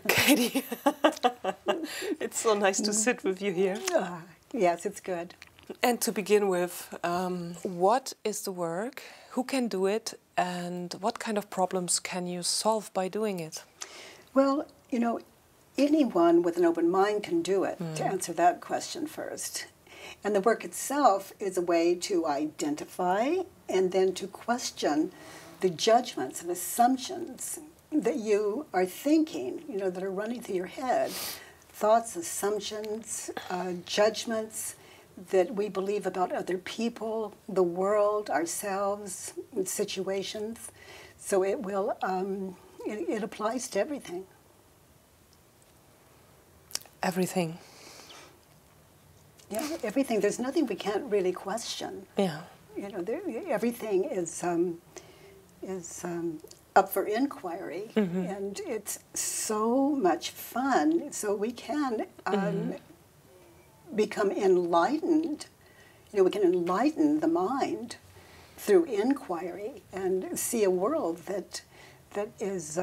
Katie, it's so nice to sit with you here. Yes, it's good. And to begin with, what is the work? Who can do it? And what kind of problems can you solve by doing it? Well, you know, anyone with an open mind can do it, to answer that question first. And the work itself is a way to identify and then to question the judgments and assumptions that you are thinking, you know, that are running through your head. Thoughts, assumptions, judgments that we believe about other people, the world, ourselves, situations. So it will, it applies to everything. Everything. Yeah, everything. There's nothing we can't really question. Yeah. You know, everything is up for inquiry, and it's so much fun. So we can become enlightened. You know, we can enlighten the mind through inquiry and see a world that is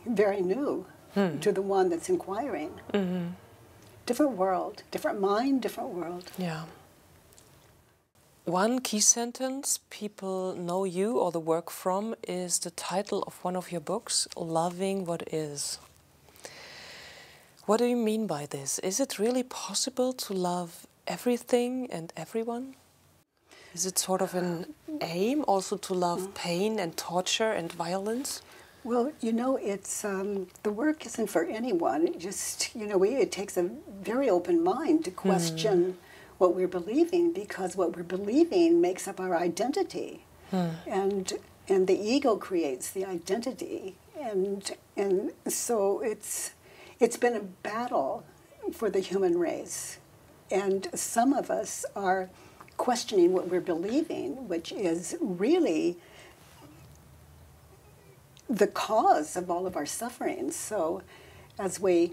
very new to the one that's inquiring. Different world, different mind, different world. Yeah. One key sentence people know you or the work from is the title of one of your books, Loving What Is. What do you mean by this? Is it really possible to love everything and everyone? Is it sort of an aim also to love pain and torture and violence? Well, you know, it's the work isn't for anyone. It just, you know, it takes a very open mind to question what we're believing, because what we're believing makes up our identity, and the ego creates the identity, and so it's been a battle for the human race, and some of us are questioning what we're believing, which is really the cause of all of our suffering. So as we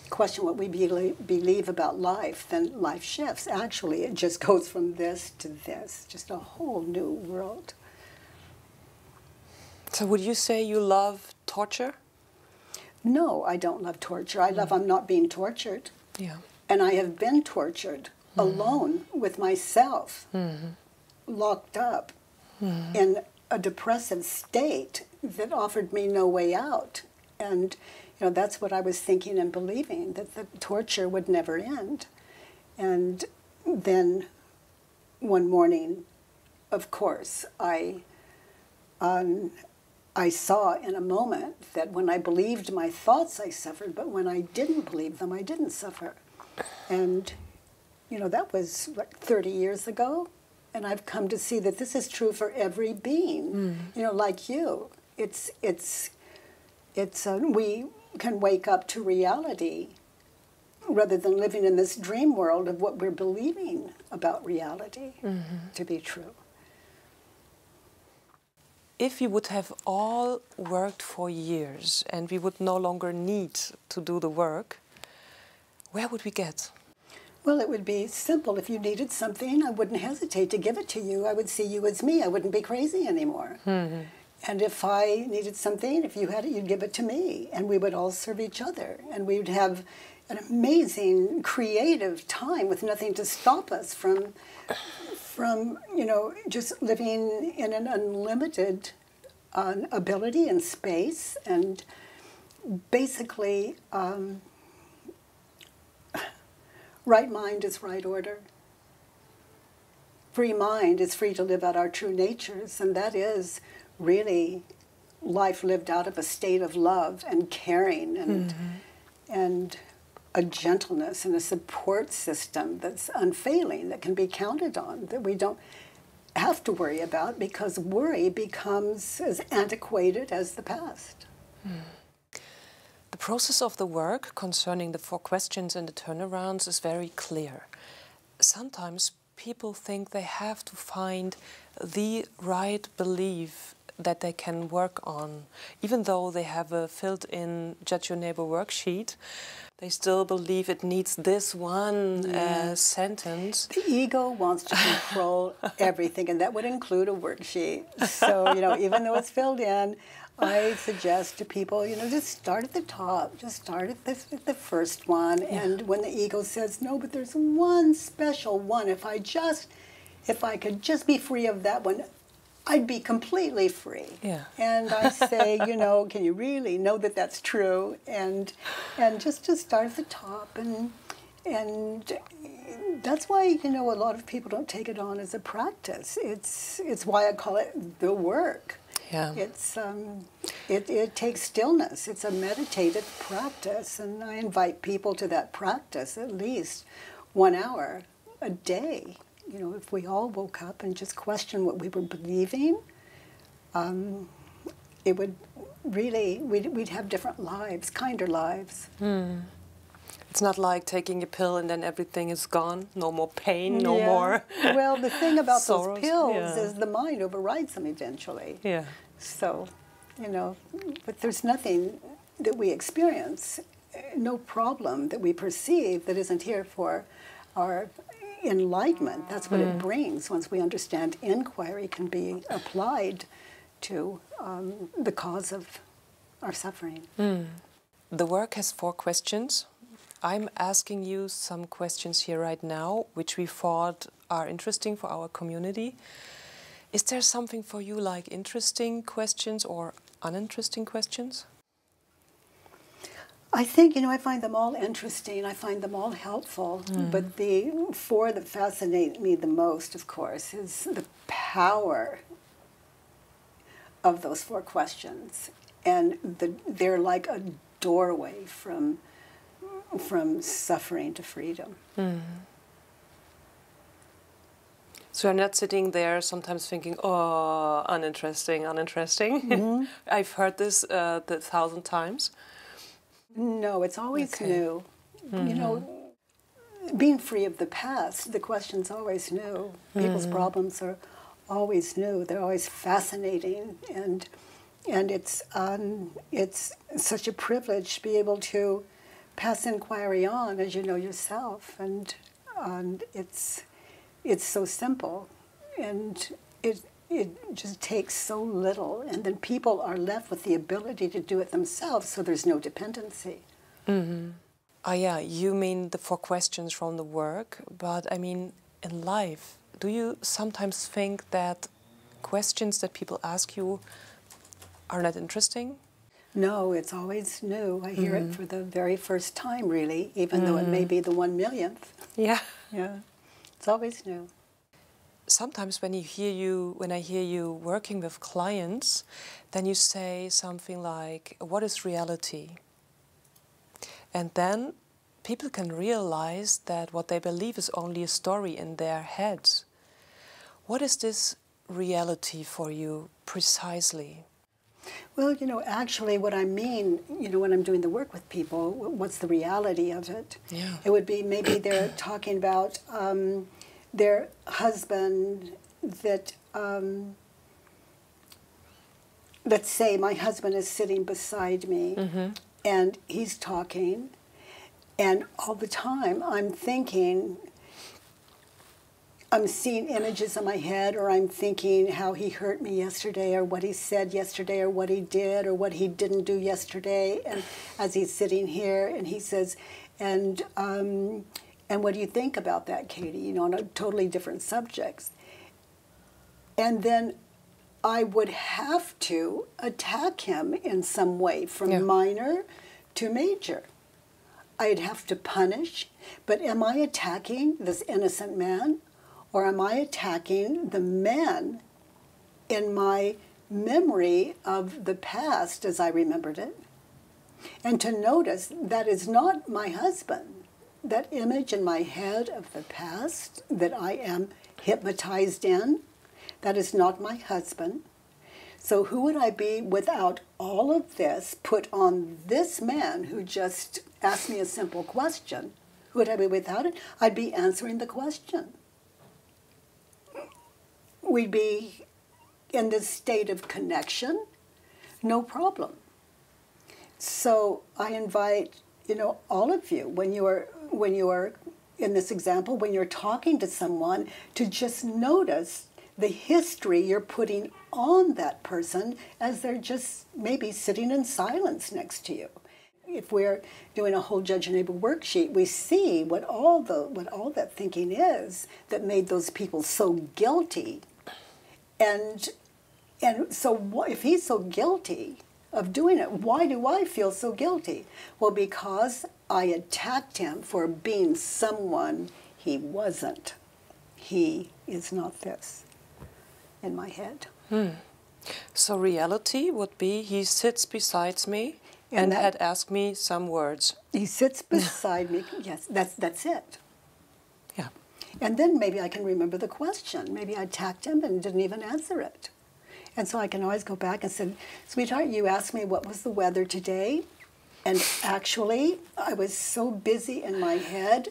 question what we believe about life, then life shifts. Actually, it just goes from this to this, just a whole new world. So would you say you love torture? No, I don't love torture. I love I'm not being tortured. Yeah. And I have been tortured alone with myself, locked up in a depressive state that offered me no way out. And you know, that's what I was thinking and believing, that the torture would never end. And then one morning, of course, I saw in a moment that when I believed my thoughts, I suffered, but when I didn't believe them, I didn't suffer. And, you know, that was, what, 30 years ago? And I've come to see that this is true for every being, you know, like you. We can wake up to reality rather than living in this dream world of what we're believing about reality to be true. If we would have all worked for years and we would no longer need to do the work, where would we get? Well, it would be simple. If you needed something, I wouldn't hesitate to give it to you. I would see you as me. I wouldn't be crazy anymore. And if I needed something, if you had it, you'd give it to me. And we would all serve each other. And we would have an amazing, creative time with nothing to stop us from you know, just living in an unlimited ability and space. And basically, right mind is right order. Free mind is free to live out our true natures, and that is really life lived out of a state of love and caring and a gentleness and a support system that's unfailing, that can be counted on, that we don't have to worry about, because worry becomes as antiquated as the past. The process of the work concerning the 4 questions and the turnarounds is very clear. Sometimes people think they have to find the right belief that they can work on. Even though they have a filled-in Judge Your Neighbor worksheet, they still believe it needs this one sentence. The ego wants to control everything, and that would include a worksheet. So, you know, even though it's filled in, I suggest to people, just start at the top. Just start at the first one. Yeah. And when the ego says, no, but there's one special one. If I could just be free of that one, I'd be completely free. Yeah. And I say, can you really know that that's true? And just to start at the top. And that's why, a lot of people don't take it on as a practice. It's why I call it the work. Yeah. It takes stillness. It's a meditative practice, and I invite people to that practice at least 1 hour a day. If we all woke up and just questioned what we were believing, it would really, we'd have different lives, kinder lives. It's not like taking a pill and then everything is gone, no more pain, no more Well, the thing about sorrows. those pills is the mind overrides them eventually. Yeah. So, but there's nothing that we experience, no problem that we perceive that isn't here for our enlightenment. That's what it brings. Once we understand inquiry can be applied to the cause of our suffering. The work has 4 questions. I'm asking you some questions here right now, which we thought are interesting for our community. Is there something for you like interesting questions or uninteresting questions? I think, I find them all interesting. I find them all helpful. But the 4 that fascinate me the most, of course, is the power of those 4 questions. And they're like a doorway from suffering to freedom. So you're not sitting there sometimes thinking, oh, uninteresting. I've heard this 1,000 times. No, it's always new. Being free of the past, the question's always new. People's problems are always new. They're always fascinating, and it's such a privilege to be able to pass inquiry on, as you know yourself, and it's so simple, and it just takes so little, and then people are left with the ability to do it themselves, so there's no dependency. Oh yeah, you mean the 4 questions from the work, but I mean in life, do you sometimes think that questions that people ask you are not interesting? No, it's always new. I hear it for the very first time, really, even though it may be the 1 millionth. Yeah. Yeah, it's always new. Sometimes when I hear you working with clients, then you say something like, what is reality? And then people can realize that what they believe is only a story in their heads. What is this reality for you precisely? Well, actually what I mean, when I'm doing the work with people, what's the reality of it? Yeah. It would be maybe they're talking about their husband that, let's say my husband is sitting beside me and he's talking, and all the time I'm thinking, I'm seeing images in my head, or I'm thinking how he hurt me yesterday, or what he said yesterday, or what he did, or what he didn't do yesterday. And as he's sitting here, and he says, and what do you think about that, Katie? On a totally different subjects. And then I would have to attack him in some way, from minor to major. I'd have to punish, but am I attacking this innocent man? Or am I attacking the man in my memory of the past as I remembered it? And to notice that is not my husband. That image in my head of the past that I am hypnotized in, that is not my husband. So who would I be without all of this put on this man who just asked me a simple question? Who would I be without it? I'd be answering the question. We'd be in this state of connection, no problem. So I invite, all of you, when you are in this example, when you're talking to someone, to just notice the history you're putting on that person as they're just maybe sitting in silence next to you. If we're doing a whole Judge Your Neighbor worksheet, we see what all that thinking is that made those people so guilty. And so if he's so guilty of doing it, why do I feel so guilty? Well, because I attacked him for being someone he wasn't. He is not this in my head. So reality would be he sits beside me and had asked me some words. He sits beside me. Yes, that's it. Yeah. And then maybe I can remember the question. Maybe I attacked him and didn't even answer it. And so I can always go back and say, sweetheart, you asked me what was the weather today. And actually, I was so busy in my head,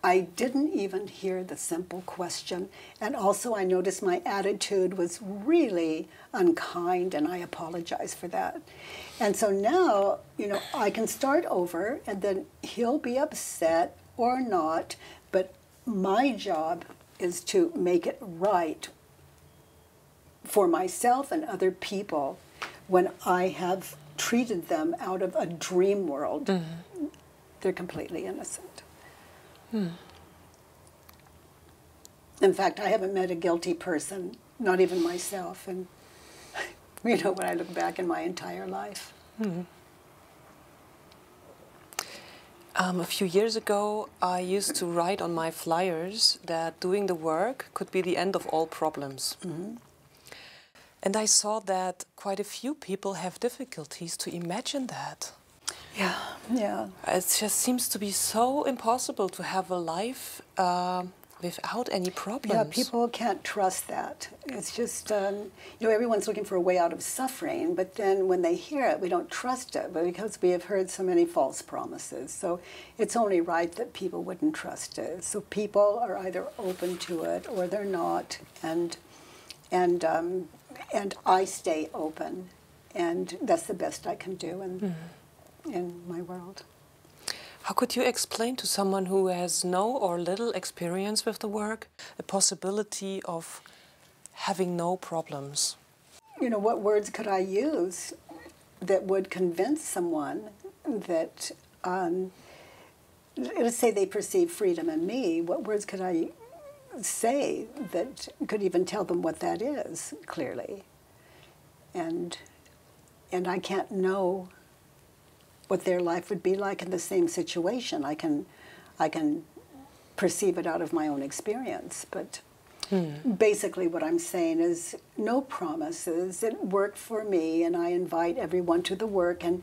I didn't even hear the simple question. And also I noticed my attitude was really unkind, and I apologize for that. And so now, I can start over, and then he'll be upset or not, but my job is to make it right for myself and other people when I have treated them out of a dream world. They're completely innocent. In fact, I haven't met a guilty person, not even myself, and when I look back in my entire life. A few years ago, I used to write on my flyers that doing the work could be the end of all problems. And I saw that quite a few people have difficulties to imagine that. Yeah. It just seems to be so impossible to have a life without any problems. Yeah, people can't trust that. It's just, everyone's looking for a way out of suffering, but then when they hear it, we don't trust it, but because we have heard so many false promises. So it's only right that people wouldn't trust it. So people are either open to it or they're not, and I stay open, and that's the best I can do in my world. How could you explain to someone who has no or little experience with the work the possibility of having no problems? What words could I use that would convince someone that, let's say they perceive freedom in me, what words could I say that could even tell them what that is clearly? And I can't know what their life would be like in the same situation. I can perceive it out of my own experience, but basically what I'm saying is no promises. It worked for me, and I invite everyone to the work, and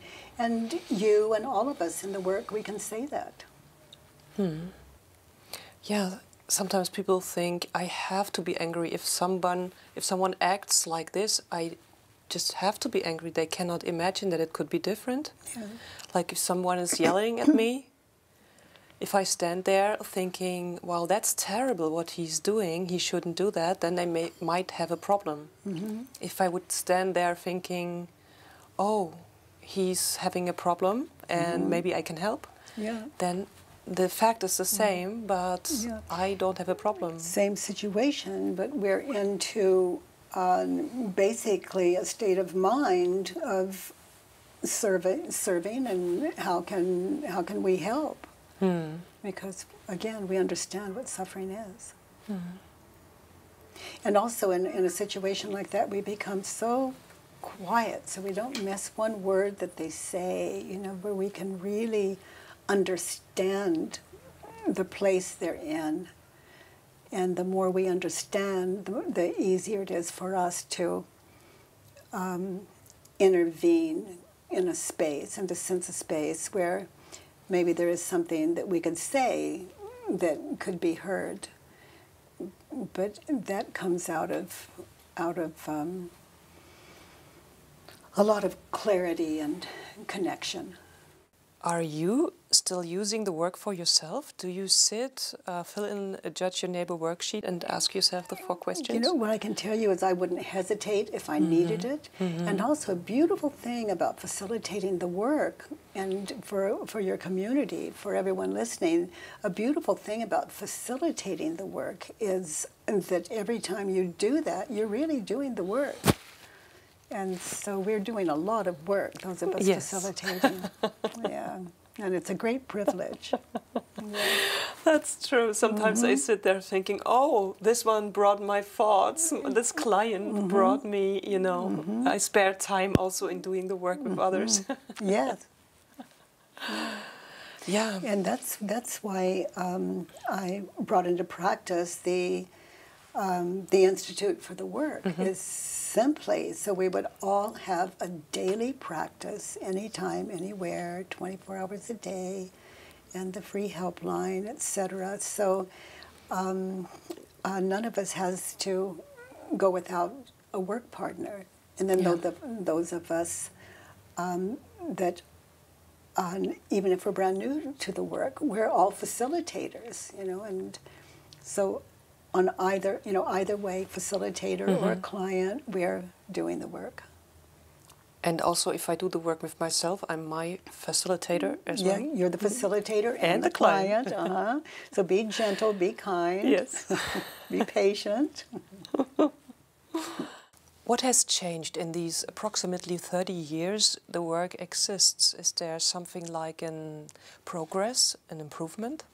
you and all of us in the work, we can say that. Yeah, sometimes people think I have to be angry if someone acts like this. I just have to be angry. They cannot imagine that it could be different. Yeah. Like if someone is yelling at me, if I stand there thinking, well, that's terrible what he's doing, he shouldn't do that, then they might have a problem. If I would stand there thinking, oh, he's having a problem and maybe I can help, then the fact is the same, but I don't have a problem. Same situation, but we're into basically a state of mind of serving, and how can we help? Because again, we understand what suffering is. And also in a situation like that, we become so quiet, so we don't miss one word that they say, where we can really understand the place they're in. And the more we understand, the easier it is for us to intervene in a space, and to sense a space where maybe there is something that we could say that could be heard. But that comes out of a lot of clarity and connection. Are you still using the work for yourself? Do you sit, fill in a Judge Your Neighbor worksheet and ask yourself the 4 questions? What I can tell you is I wouldn't hesitate if I needed it. And also a beautiful thing about facilitating the work, and for your community, for everyone listening, a beautiful thing about facilitating the work is and that every time you do that, you're really doing the work. And so we're doing a lot of work, those of us facilitating. Yeah, and it's a great privilege. Yeah. That's true. Sometimes I sit there thinking, oh, this one brought my thoughts, this client brought me, you know, I spare time also in doing the work with others. Yes. Yeah. And that's why I brought into practice the Institute for the Work, is simply so we would all have a daily practice, anytime, anywhere, 24 hours a day, and the free helpline, etc. So none of us has to go without a work partner. And then those of us that, even if we're brand new to the work, we're all facilitators, you know, and so on either way, facilitator or a client, we're doing the work. And also, if I do the work with myself, I'm my facilitator as well. Yeah, you're the facilitator and the client. So be gentle, be kind. Yes. Be patient. What has changed in these approximately 30 years the work exists? Is there something like an progress, an improvement?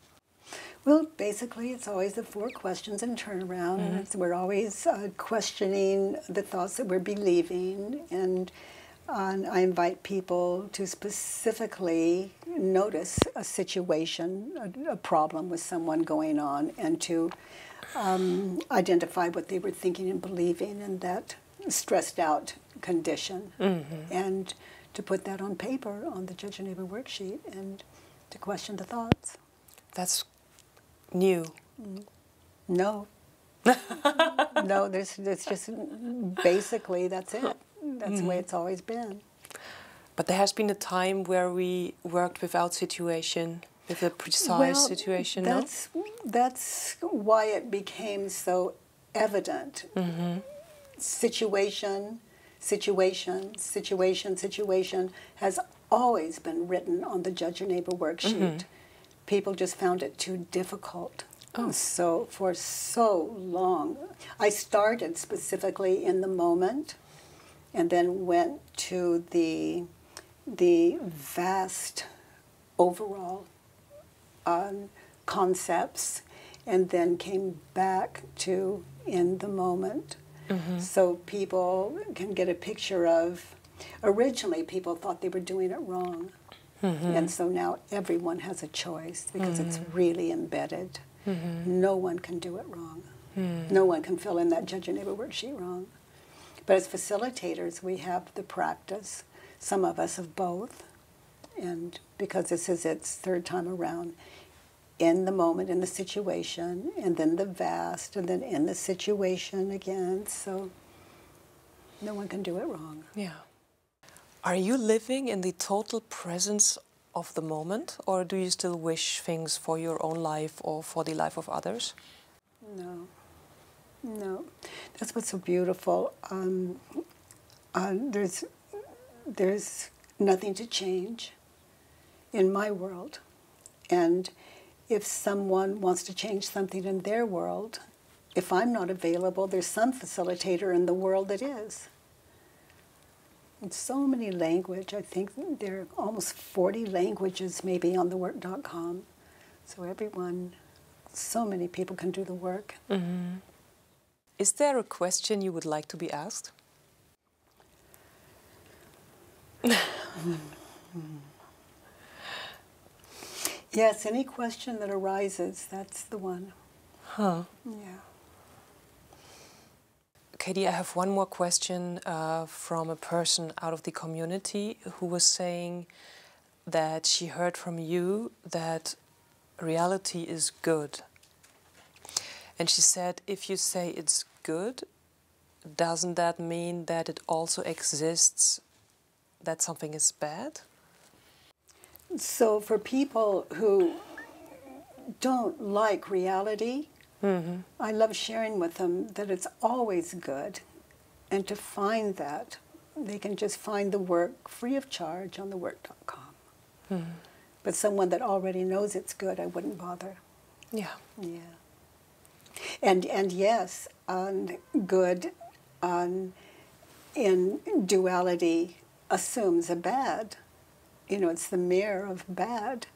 Well, basically, it's always the 4 questions and turnaround. And we're always questioning the thoughts that we're believing. And I invite people to specifically notice a situation, a problem with someone going on, and to identify what they were thinking and believing in that stressed out condition. And to put that on paper on the Judge Your Neighbor worksheet and to question the thoughts. That's new. No. No, there's just basically that's it. That's the way it's always been. But there has been a time where we worked without situation, with a precise situation, that's why it became so evident. Situation has always been written on the Judge Your Neighbor worksheet. People just found it too difficult. So for so long, I started specifically in the moment, and then went to the vast overall concepts, and then came back to in the moment. So people can get a picture of, originally people thought they were doing it wrong. And so now everyone has a choice because it's really embedded. No one can do it wrong. No one can fill in that Judge Your Neighbor worksheet wrong. But as facilitators, we have the practice. Some of us have both. And because this is its 3rd time around, in the moment, in the situation, and then the vast, and then in the situation again. So no one can do it wrong. Yeah. Are you living in the total presence of the moment, or do you still wish things for your own life or for the life of others? No. No. That's what's so beautiful. There's nothing to change in my world. And if someone wants to change something in their world, if I'm not available, there's some facilitator in the world that is. And so many language. I think there are almost 40 languages maybe on thework.com. So everyone, so many people can do the work. Is there a question you would like to be asked? Yes, any question that arises, that's the one. Huh. Yeah. Katie, I have one more question from a person out of the community who was saying that she heard from you that reality is good. And she said, if you say it's good, doesn't that mean that it also exists that something is bad? So for people who don't like reality, I love sharing with them that it's always good. And to find that, they can just find the work free of charge on thework.com. But someone that already knows it's good, I wouldn't bother. Yeah. Yeah. And yes, good in duality assumes a bad. You know, it's the mirror of bad.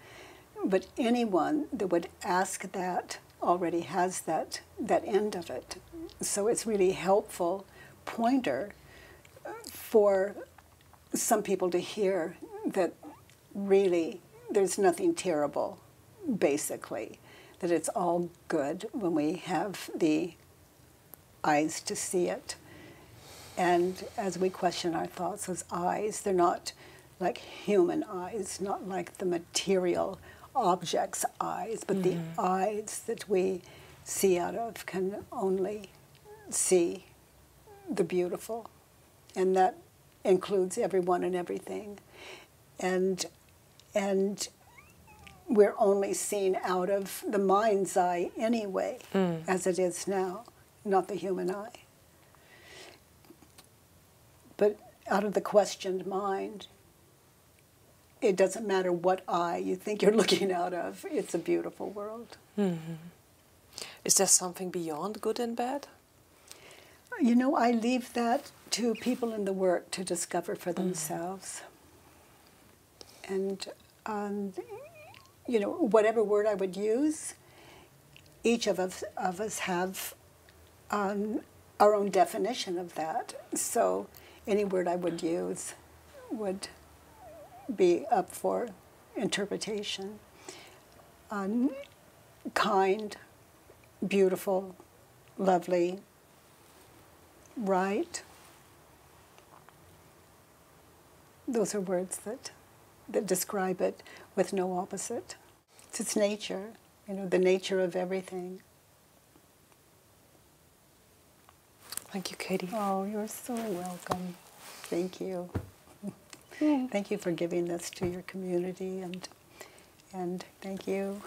But anyone that would ask that already has that end of it. So it's really helpful pointer for some people to hear that really there's nothing terrible, basically, that it's all good when we have the eyes to see it. And as we question our thoughts, those eyes, they're not like human eyes, not like the material objects' eyes, but the eyes that we see out of can only see the beautiful. And that includes everyone and everything. And we're only seen out of the mind's eye anyway, as it is now, not the human eye. But out of the questioned mind, it doesn't matter what eye you think you're looking out of, it's a beautiful world. Is there something beyond good and bad? You know, I leave that to people in the work to discover for themselves. And, you know, whatever word I would use, each of us have our own definition of that. So any word I would use would be up for interpretation. Kind, beautiful, lovely, right. Those are words that describe it with no opposite. It's its nature, you know, the nature of everything. Thank you, Katie. Oh, you're so welcome. Thank you. Thank you for giving this to your community, and thank you.